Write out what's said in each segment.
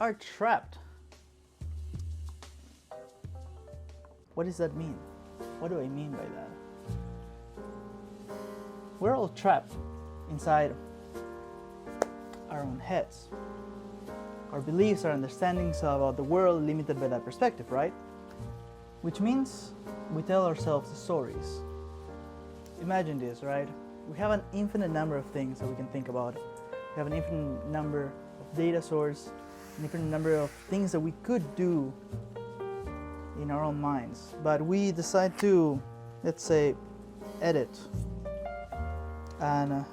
are trapped. What does that mean? What do I mean by that? We're all trapped inside our own heads. Our beliefs, our understandings about the world limited by that perspective, right? Which means we tell ourselves stories. Imagine this, right? We have an infinite number of things that we can think about. We have an infinite number of data sources, an infinite number of things that we could do in our own minds. But we decide to, let's say, edit and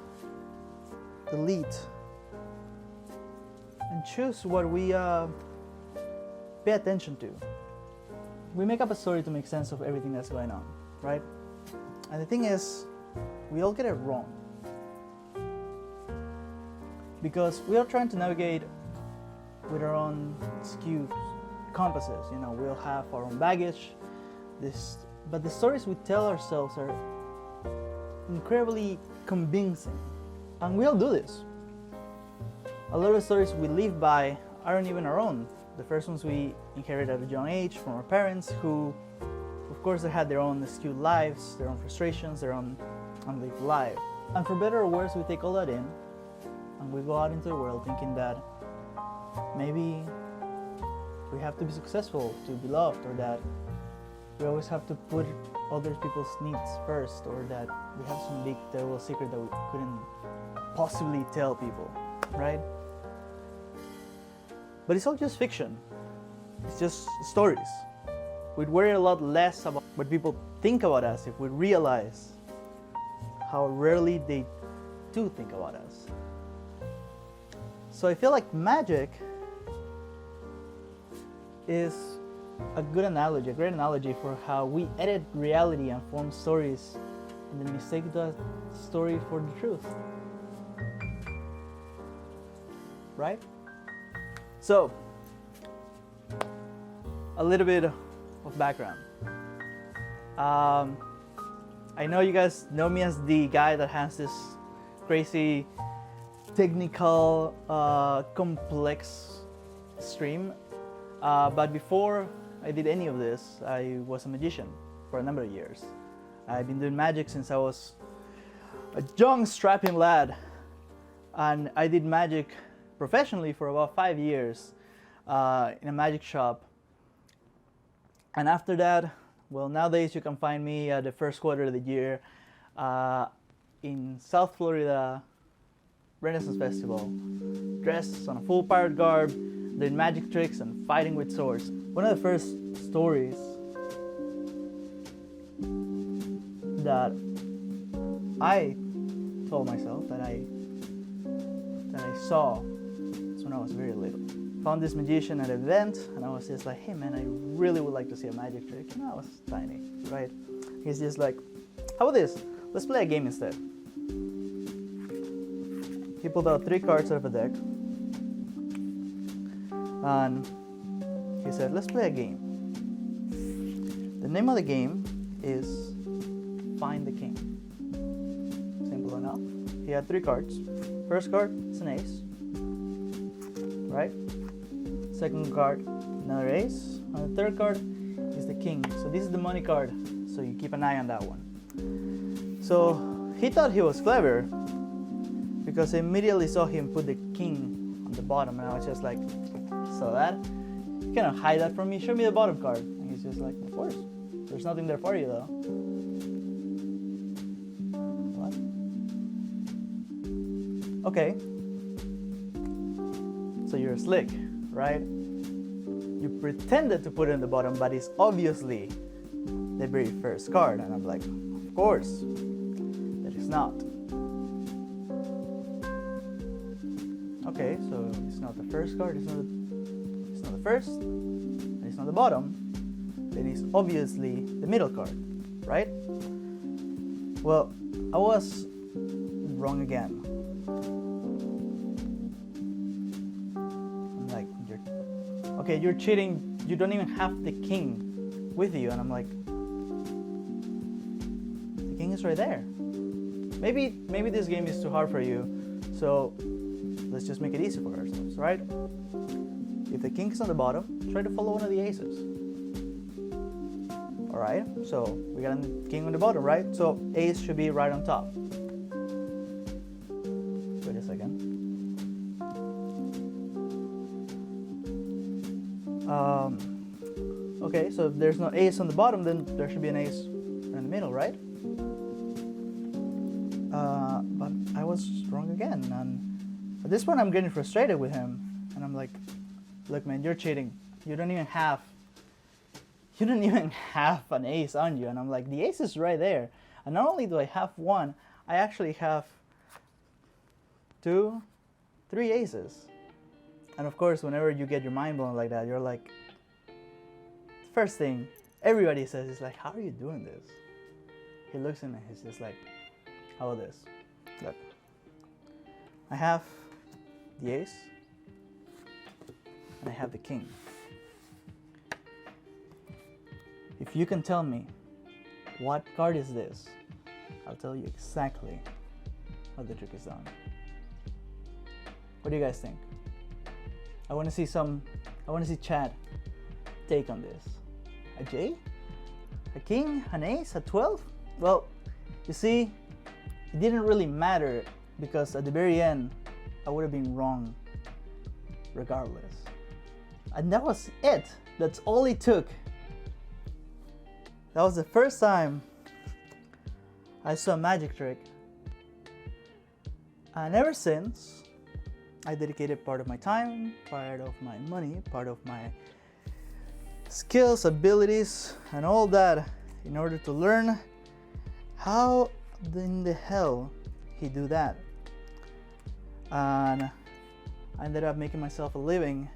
delete and choose what we pay attention to. We make up a story to make sense of everything that's going on, right? And the thing is, we all get it wrong. Because we are trying to navigate with our own skewed compasses. You know, we'll have our own baggage. But the stories we tell ourselves are incredibly convincing. And we all do this. A lot of the stories we live by aren't even our own. The first ones we inherit at a young age from our parents, who, of course, they had their own skewed lives, their own frustrations, their own unlived life. And for better or worse, we take all that in, and we go out into the world thinking that maybe we have to be successful to be loved, or that we always have to put other people's needs first, or that we have some big terrible secret that we couldn't possibly tell people, right? But it's all just fiction. It's just stories. We'd worry a lot less about what people think about us if we realize how rarely they do think about us. So I feel like magic is a good analogy, a great analogy for how we edit reality and form stories and then mistake that story for the truth. Right? So, a little bit of background. I know you guys know me as the guy that has this crazy, technical, complex stream. But before I did any of this, I was a magician for a number of years. I've been doing magic since I was a young, strapping lad. And I did magic professionally for about 5 years in a magic shop. And after that, well, nowadays you can find me at the first quarter of the year in South Florida Renaissance Festival, dressed on a full pirate garb, doing magic tricks and fighting with swords. One of the first stories that I told myself that I saw was when I was very little. Found this magician at an event, and I was just like, hey man, I really would like to see a magic trick. And I was tiny, right? He's just like, how about this? Let's play a game instead. He pulled out 3 cards out of a deck, and he said, let's play a game. The name of the game is Find the King. Simple enough. He had 3 cards. First card is an ace, right? Second card, another ace. And the third card is the king. So this is the money card, so you keep an eye on that one. So he thought he was clever because I immediately saw him put the king on the bottom, and I was just like, saw that? You cannot hide that from me, show me the bottom card. And he's just like, of course, there's nothing there for you though. What? Okay. So you're slick, right? You pretended to put it in the bottom, but it's obviously the very first card. And I'm like, of course, that is not. Okay, so it's not the first card, it's not the first, and it's not the bottom, then it's obviously the middle card, right? Well, I was wrong again. I'm like, you're cheating, you don't even have the king with you, and I'm like, the king is right there. Maybe this game is too hard for you, so let's just make it easy for ourselves, right? If the king is on the bottom, try to follow one of the aces. Alright, so we got a king on the bottom, right? So ace should be right on top. Wait a second. Okay, so if there's no ace on the bottom, then there should be an ace in the middle, right? But I was wrong again, and at this point I'm getting frustrated with him, and I'm like, look man, you're cheating. You don't even have an ace on you. And I'm like, the ace is right there. And not only do I have one, I actually have 2, 3 aces. And of course, whenever you get your mind blown like that, you're like, first thing everybody says is like, how are you doing this? He looks at me, he's just like, how about this? Look, I have the ace, and I have the king. If you can tell me what card is this, I'll tell you exactly how the trick is done. What do you guys think? I want to see Chad take on this. A J? A king? An ace? A 12? Well, you see, it didn't really matter because at the very end, I would have been wrong regardless. And that was it. That's all it took. That was the first time I saw a magic trick. And ever since, I dedicated part of my time, part of my money, part of my skills, abilities, and all that in order to learn how in the hell he do that. And I ended up making myself a living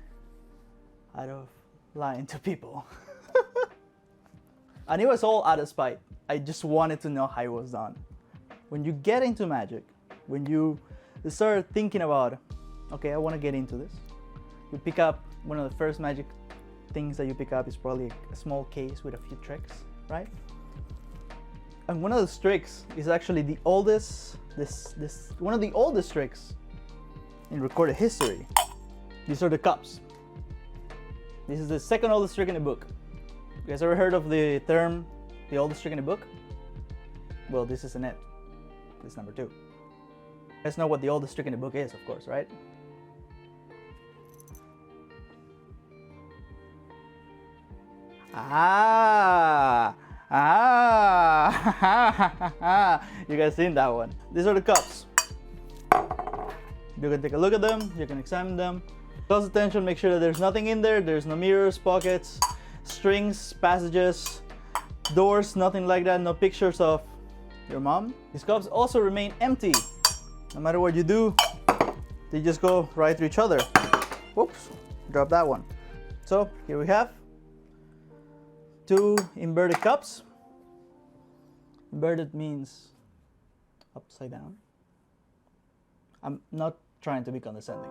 out of lying to people. And it was all out of spite. I just wanted to know how it was done. When you get into magic, when you start thinking about, okay, I want to get into this, you pick up one of the first magic things that you pick up is probably a small case with a few tricks, right? And one of those tricks is actually the oldest, one of the oldest tricks in recorded history. These are the cups. This is the second oldest trick in the book. You guys ever heard of the term, the oldest trick in the book? Well, this isn't it. This is number 2. You guys know what the oldest trick in the book is, of course, right? You guys seen that one? These are the cups. You can take a look at them, you can examine them. Close attention, make sure that there's nothing in there. There's no mirrors, pockets, strings, passages, doors, nothing like that. No pictures of your mom. These cups also remain empty. No matter what you do, they just go right through each other. Whoops, drop that one. So here we have 2 inverted cups. Inverted means upside down. I'm not trying to be condescending.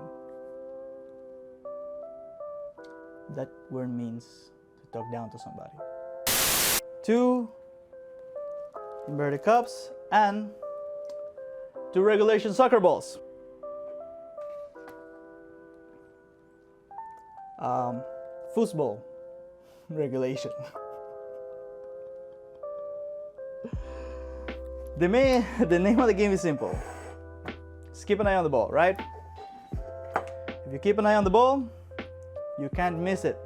That word means to talk down to somebody. 2 inverted cups and 2 regulation soccer balls. Foosball regulation. The name of the game is simple. Just keep an eye on the ball, right? If you keep an eye on the ball, you can't miss it.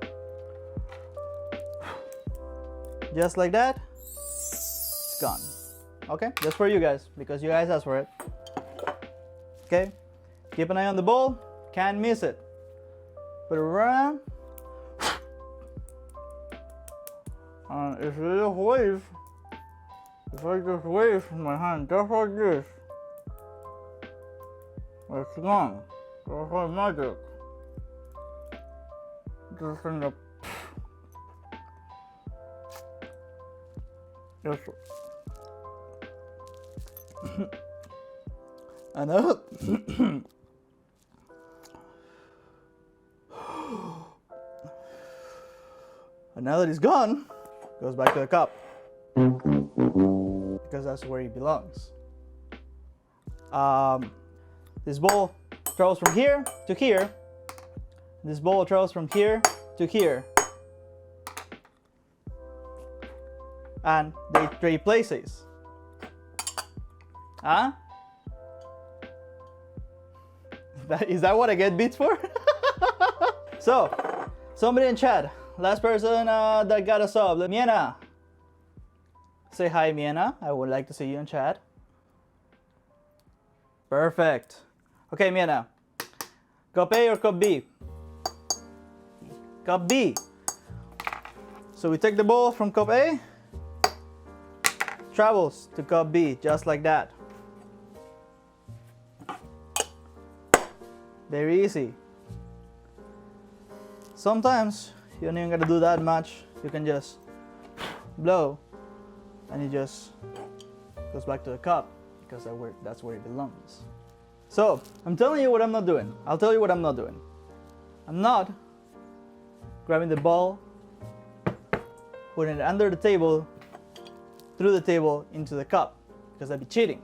Just like that, it's gone. Okay, just for you guys, because you guys asked for it. Okay, keep an eye on the ball, can't miss it. Put it around. And if you just wave, if I just wave my hand just like this, it's gone. That's like magic. Just in the just and up. And now that he's gone, goes back to the cup because that's where he belongs. This ball travels from here to here, This ball travels from here to here. And they trade places. Huh? Is that what I get beats for? So, somebody in chat, last person that got a sub, Miena. Say hi, Miena. I would like to see you in chat. Perfect. Okay, Miena. Cup A or Cup B? Cup B. So we take the ball from Cup A, travels to Cup B, just like that. Very easy. Sometimes you don't even gotta do that much. You can just blow and it just goes back to the cup because that's where it belongs. So I'm telling you what I'm not doing. I'll tell you what I'm not doing. I'm not grabbing the ball, putting it under the table, through the table into the cup, because that'd be cheating.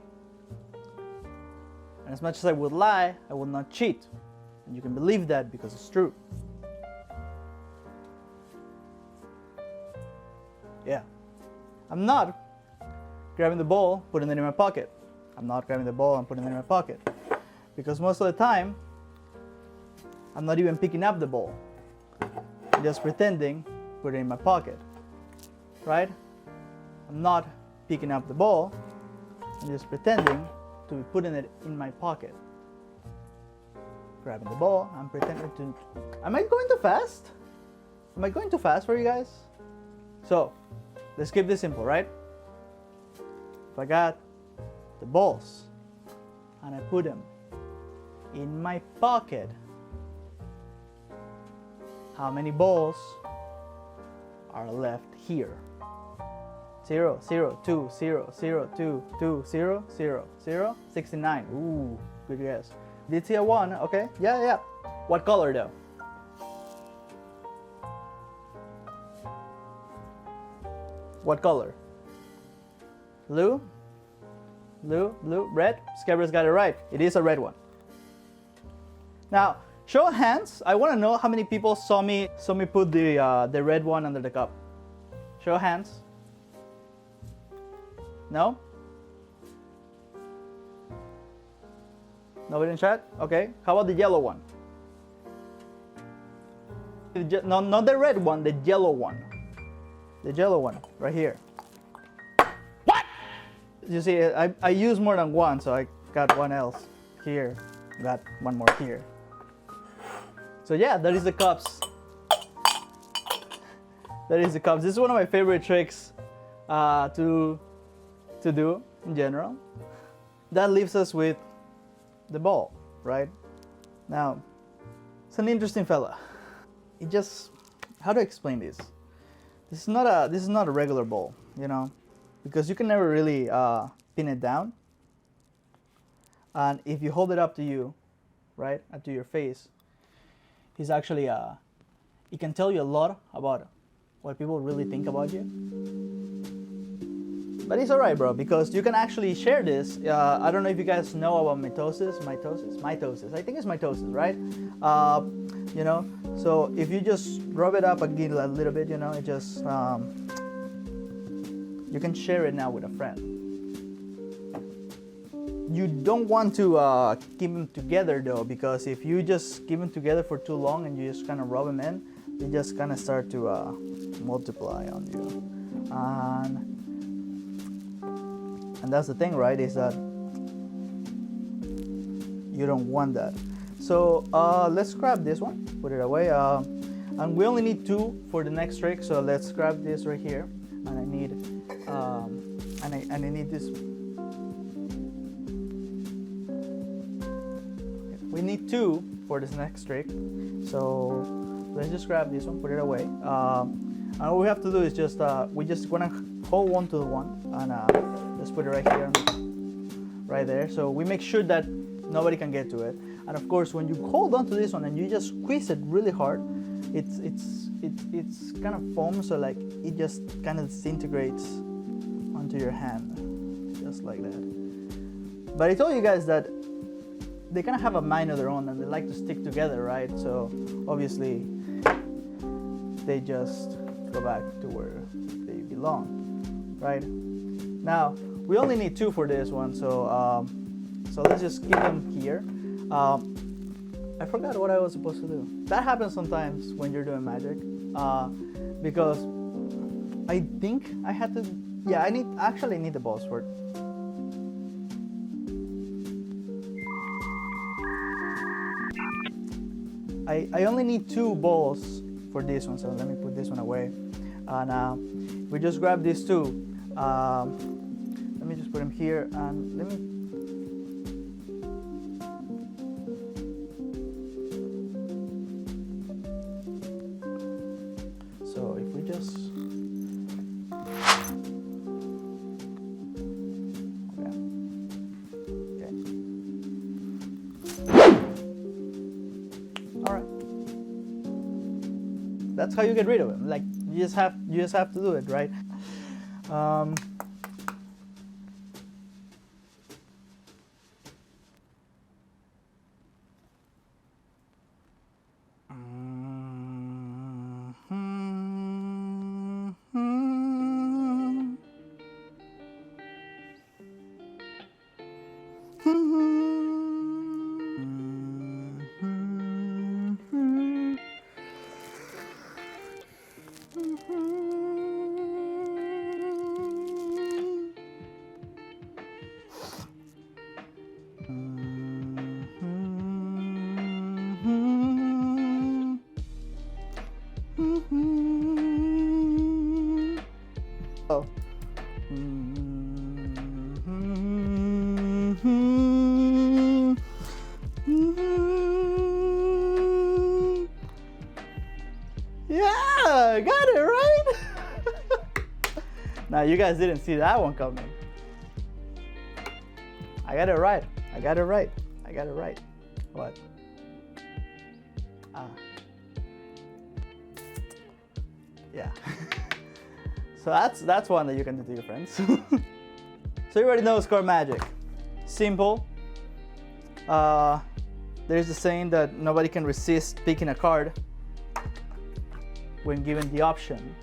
And as much as I would lie, I will not cheat. And you can believe that because it's true. Yeah. I'm not grabbing the ball, putting it in my pocket. I'm not grabbing the ball and putting it in my pocket. Because most of the time, I'm not even picking up the ball. I'm just pretending, put it in my pocket. Right? I'm not picking up the ball. I'm just pretending to be putting it in my pocket. Grabbing the ball, I'm pretending to... Am I going too fast? Am I going too fast for you guys? So, let's keep this simple, right? If I got the balls and I put them in my pocket, how many balls are left here? 0, 0, 2, 0, 0, 2, 2, 0, 0, 0, 69. Ooh, good guess. Did see a 1, okay. Yeah. What color though? What color? Blue? Blue, red? Scabrous got it right. It is a red one. Now, show of hands. I want to know how many people saw me put the red one under the cup. Show of hands. No? Nobody in chat? Okay. How about the yellow one? No, not the red one, the yellow one. The yellow one, right here. What? You see, I used more than one, so I got one else here. Got one more here. So yeah, that is the cups. That is the cups. This is one of my favorite tricks to do in general. That leaves us with the ball, right? Now, it's an interesting fella. It just, how to explain this? This is not a regular ball, you know, because you can never really pin it down. And if you hold it up to you, right, up to your face, he's actually it can tell you a lot about what people really think about you. But it's alright, bro, because you can actually share this. I don't know if you guys know about mitosis. I think it's mitosis, right? You know, so if you just rub it up again a little bit, you know, it just you can share it now with a friend. You don't want to keep them together though, because if you just keep them together for too long and you just kind of rub them in, they just kind of start to multiply on you. And that's the thing, right, is that you don't want that. So let's grab this one, put it away. And we only need 2 for the next trick, so let's grab this right here. And I need, I need this. We need 2 for this next trick. So let's just grab this one, put it away. And all we have to do is just, we just wanna hold on to the one and just put it right here, right there. So we make sure that nobody can get to it. And of course, when you hold on to this one and you just squeeze it really hard, it's kind of foam, so like it just kind of disintegrates onto your hand, just like that. But I told you guys that they kind of have a mind of their own, and they like to stick together, right? So obviously they just go back to where they belong, right? Now we only need 2 for this one, so so let's just keep them here. I forgot what I was supposed to do. That happens sometimes when you're doing magic, because I think I had to. Yeah, I actually need the balls for it. I only need 2 balls for this one, so let me put this one away. And we just grab these 2. Let me just put them here, and let me. So if we just. That's how you get rid of him. Like you just have to do it, right? Oh. Yeah, got it right. Now you guys didn't see that one coming. I got it right. I got it right. I got it right. What? Yeah. So that's one that you can do to your friends. So you already know card magic. Simple. There's a saying that nobody can resist picking a card when given the option.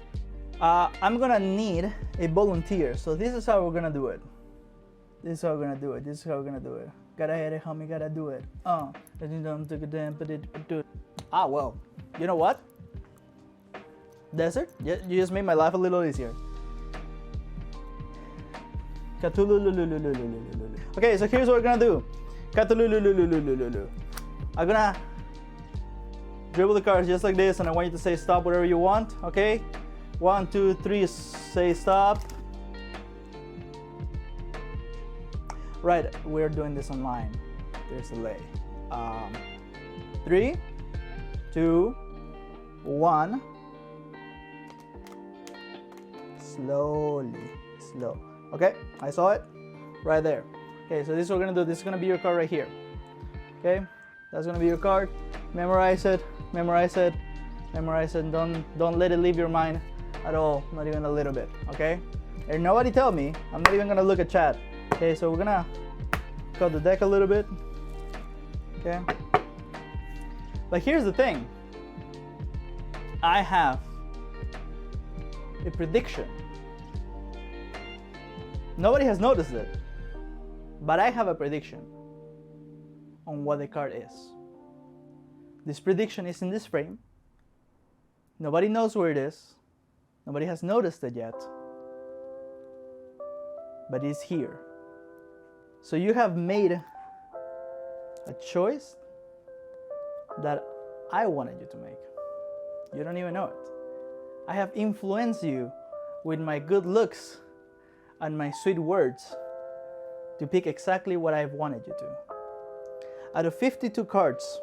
I'm gonna need a volunteer. So this is how we're gonna do it. This is how we're gonna do it. This is how we're gonna do it. Gotta hit it, homie, gotta do it. Ah, well, you know what? Desert? Yeah, you just made my life a little easier. Okay, so here's what we're gonna do. I'm gonna dribble the cards just like this, and I want you to say stop whatever you want, okay? 1, 2, 3, say stop. Right, we're doing this online. There's a delay. 3, 2, 1. Slowly, slow. Okay, I saw it right there. Okay, so this is what we're gonna do. This is gonna be your card right here. Okay, that's gonna be your card. Memorize it, memorize it, memorize it. Don't let it leave your mind at all, not even a little bit. Okay, and nobody tell me. I'm not even gonna look at chat. Okay, so we're gonna cut the deck a little bit. Okay, but here's the thing. I have a prediction. Nobody has noticed it, but I have a prediction on what the card is. This prediction is in this frame. Nobody knows where it is. Nobody has noticed it yet, but it's here. So you have made a choice that I wanted you to make. You don't even know it. I have influenced you with my good looks and my sweet words to pick exactly what I've wanted you to. Out of 52 cards,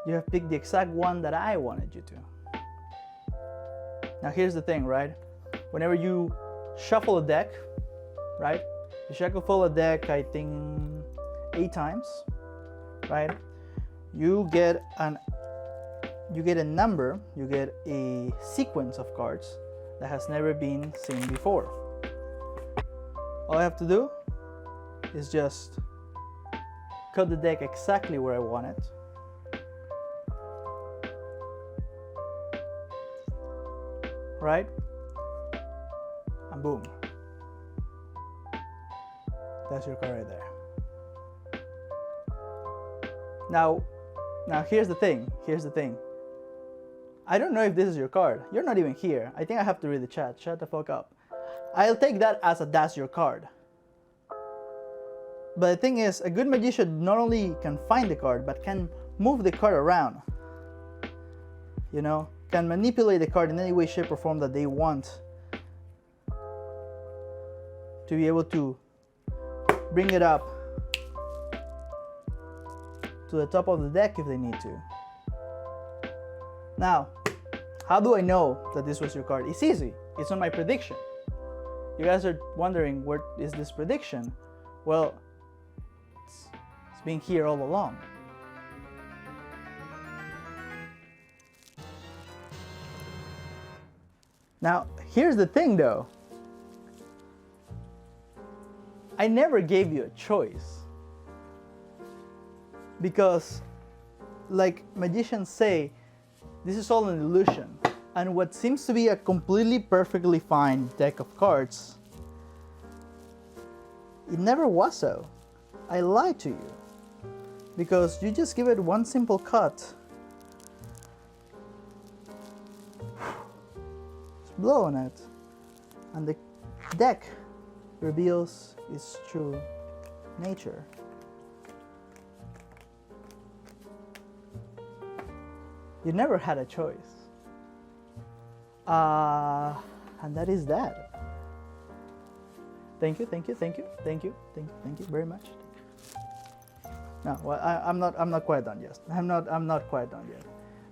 you have picked the exact one that I wanted you to. Now here's the thing, right? Whenever you shuffle a deck, right? You shuffle a deck, I think 8 times, right? You get a number, you get a sequence of cards that has never been seen before. All I have to do is just cut the deck exactly where I want it. Right? And boom. That's your card right there. Now here's the thing. I don't know if this is your card. You're not even here. I think I have to read the chat. Shut the fuck up. I'll take that as a that's your card. But the thing is, a good magician not only can find the card, but can move the card around. You know, can manipulate the card in any way, shape, or form that they want to be able to bring it up to the top of the deck if they need to. Now, how do I know that this was your card? It's easy. It's on my prediction. You guys are wondering, where is this prediction? Well, it's been here all along. Now, here's the thing though. I never gave you a choice. Because, like magicians say, this is all an illusion. And what seems to be a completely perfectly fine deck of cards, it never was so. I lied to you. Because you just give it one simple cut. Just blow on it. And the deck reveals its true nature. You never had a choice. And that is that. Thank you very much. No, well, I'm not quite done yet. I'm not quite done yet.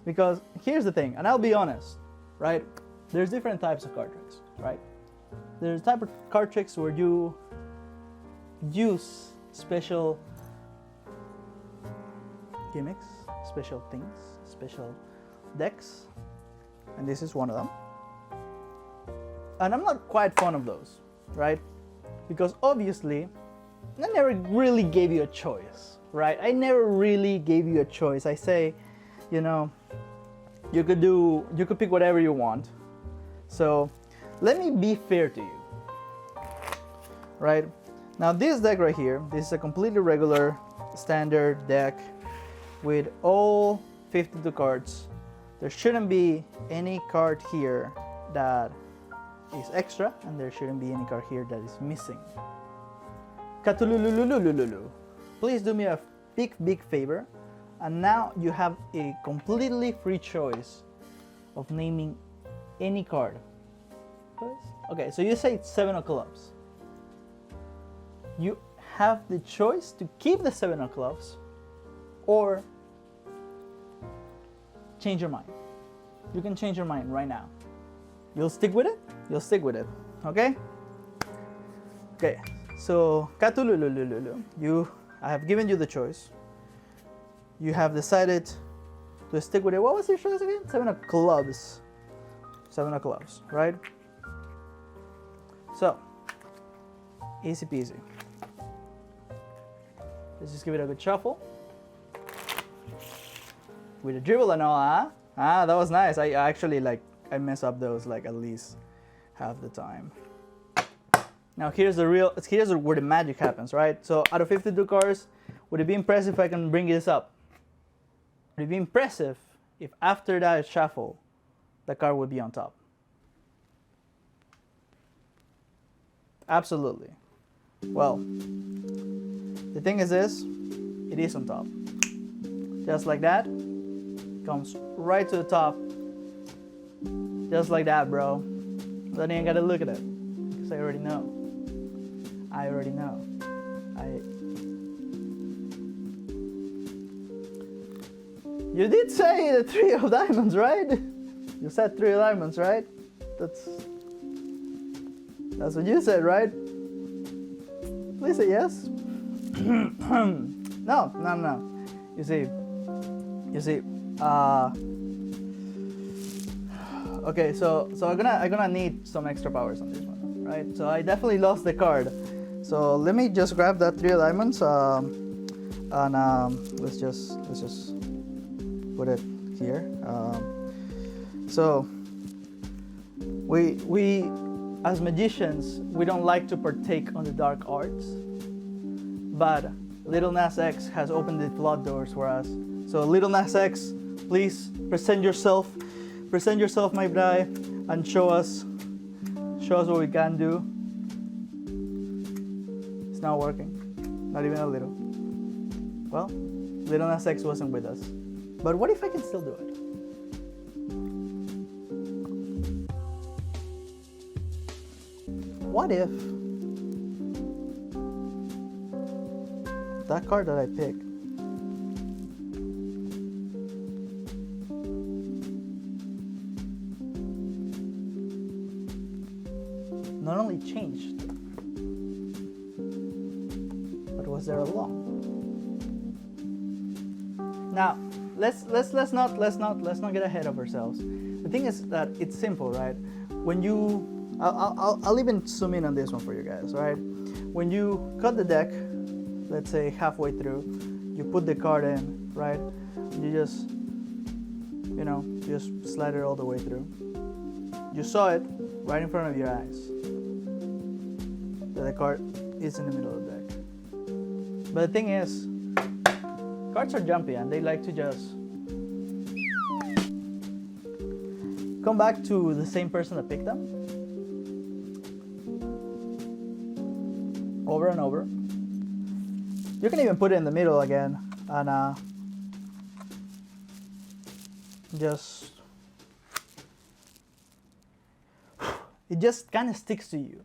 Because here's the thing, and I'll be honest, right? There's different types of card tricks, right? There's type of card tricks where you use special gimmicks, special things, special decks, and this is one of them. And I'm not quite fond of those, right? Because obviously, I never really gave you a choice, right? I never really gave you a choice. I say, you know, you could pick whatever you want. So let me be fair to you, right? Now this deck right here, this is a completely regular standard deck with all 52 cards. There shouldn't be any card here that is extra, and there shouldn't be any card here that is missing. Katululululululu. Please do me a big favor, and now you have a completely free choice of naming any card. Okay, so you say it's 7 of clubs. You have the choice to keep the 7 of clubs or change your mind. You can change your mind right now. You'll stick with it? You'll stick with it, okay? Okay, so Katululululu, I have given you the choice. You have decided to stick with it. What was your choice again? 7 of clubs. 7 of clubs, right? So, easy peasy. Let's just give it a good shuffle. With a dribble and all, huh? Ah, that was nice. I actually I mess up those like at least half the time. Now here's where the magic happens, right? So out of 52 cards, would it be impressive if I can bring this up? Would it be impressive if after that shuffle, the card would be on top? Absolutely. Well, the thing is this, it is on top. Just like that, comes right to the top. Just like that, bro. Don't even gotta look at it, because I already know. You did say the 3 of diamonds, right? You said 3 of diamonds, right? That's what you said, right? Please say yes. No. You see. Okay, so I'm gonna need some extra powers on this one, right? So I definitely lost the card. So let me just grab that 3 of diamonds, and let's just put it here. So we as magicians, we don't like to partake on the dark arts, but Little Nas X has opened the flood doors for us. So Little Nas X, please present yourself, my bride, and show us what we can do. It's not working, not even a little. Well, Little Nas X wasn't with us, but what if I can still do it? What if that card that I picked not only changed, but was there along? Now, let's not get ahead of ourselves. The thing is that it's simple, right? When you, I'll even zoom in on this one for you guys, right? When you cut the deck, let's say halfway through, you put the card in, right? You just, just slide it all the way through. You saw it right in front of your eyes, that the card is in the middle of the deck. But the thing is, cards are jumpy and they like to just come back to the same person that picked them over and over. You can even put it in the middle again and just, it just kind of sticks to you,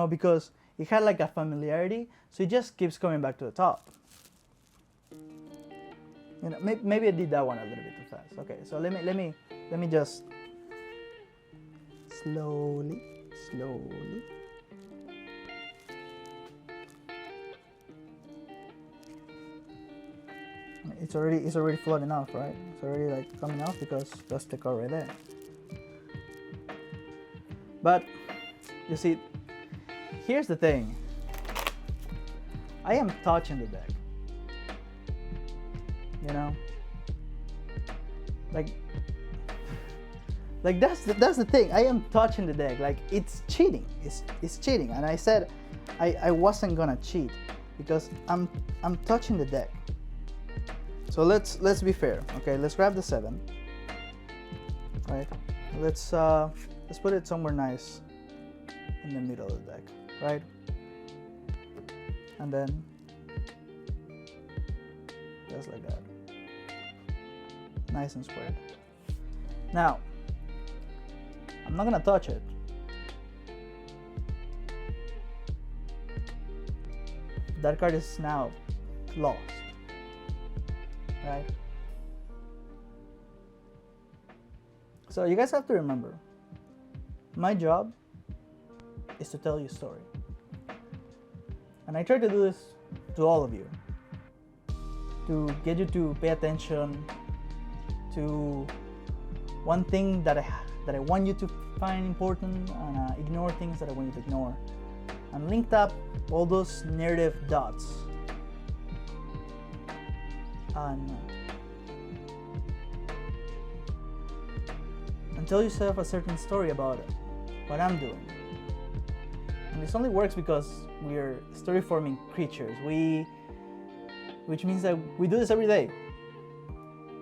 because it had like a familiarity, so it just keeps coming back to the top. Maybe I did that one a little bit too fast. Okay, so let me just slowly. It's already floating off, right? It's already like coming off because that's the card right there. But you see, here's the thing. I am touching the deck. Like that's the thing. I am touching the deck. Like it's cheating. It's cheating. And I said I wasn't gonna cheat because I'm touching the deck. So let's be fair. Okay, let's grab the 7. Right. Let's put it somewhere nice in the middle of the deck. Right. And then just like that. Nice and squared. Now, I'm not gonna touch it. That card is now lost, right? So you guys have to remember, my job is to tell you a story. And I try to do this to all of you, to get you to pay attention to one thing that I want you to find important, and ignore things that I want you to ignore, and linked up all those narrative dots and tell yourself a certain story about it, what I'm doing. And this only works because we're story forming creatures, which means that we do this every day.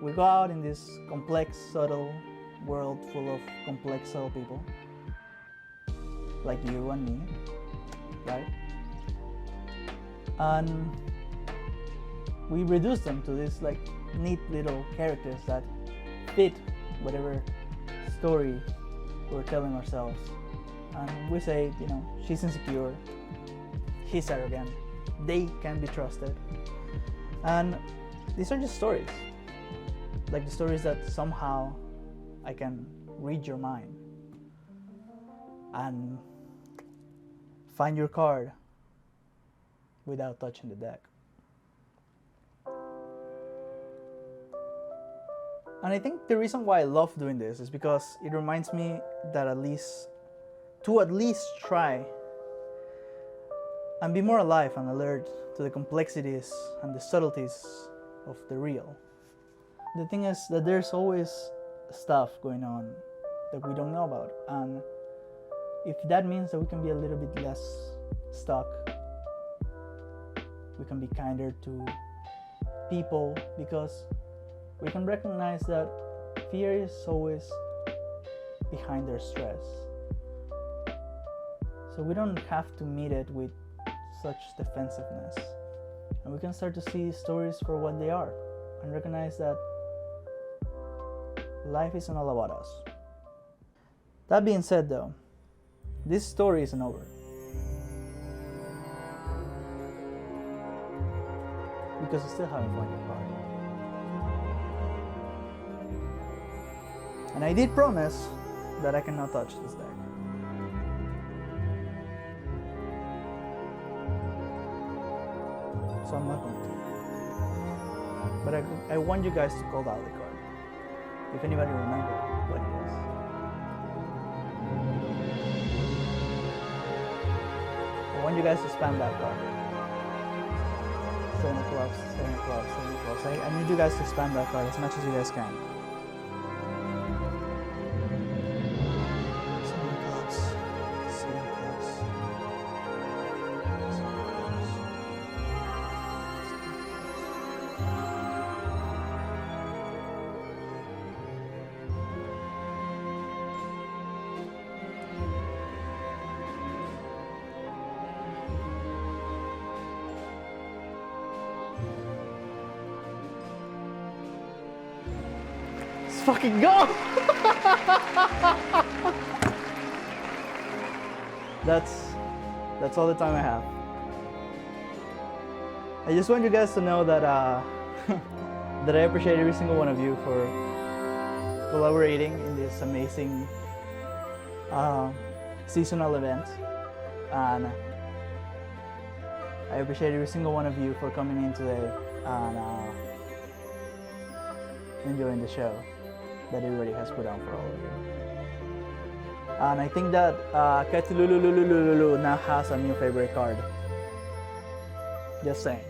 We go out in this complex, subtle world full of complex, subtle people, like you and me, right? And we reduce them to these like neat little characters that fit whatever story we're telling ourselves. And we say, she's insecure, he's arrogant, they can be trusted. And these are just stories. Like the stories that somehow I can read your mind and find your card without touching the deck. And I think the reason why I love doing this is because it reminds me that at least try and be more alive and alert to the complexities and the subtleties of the real. The thing is that there's always stuff going on that we don't know about, and if that means that we can be a little bit less stuck, we can be kinder to people, because we can recognize that fear is always behind their stress. So we don't have to meet it with such defensiveness, and we can start to see stories for what they are and recognize that life isn't all about us. That being said though, this story isn't over. Because I still haven't found your card. And I did promise that I cannot touch this deck. So I'm not going to. But I want you guys to call out the card. If anybody remembers what it is. I want you guys to spam that card. 7 of clubs, 7 of clubs, 7 of clubs. I need you guys to spam that card as much as you guys can. 7 of clubs, 7 of clubs, 7 of clubs. Let's fucking go! That's all the time I have. I just want you guys to know that that I appreciate every single one of you for collaborating in this amazing seasonal event, and I appreciate every single one of you for coming in today and enjoying the show that everybody has put on for all of you. And I think that Katulululululu now has a new favorite card. Just saying.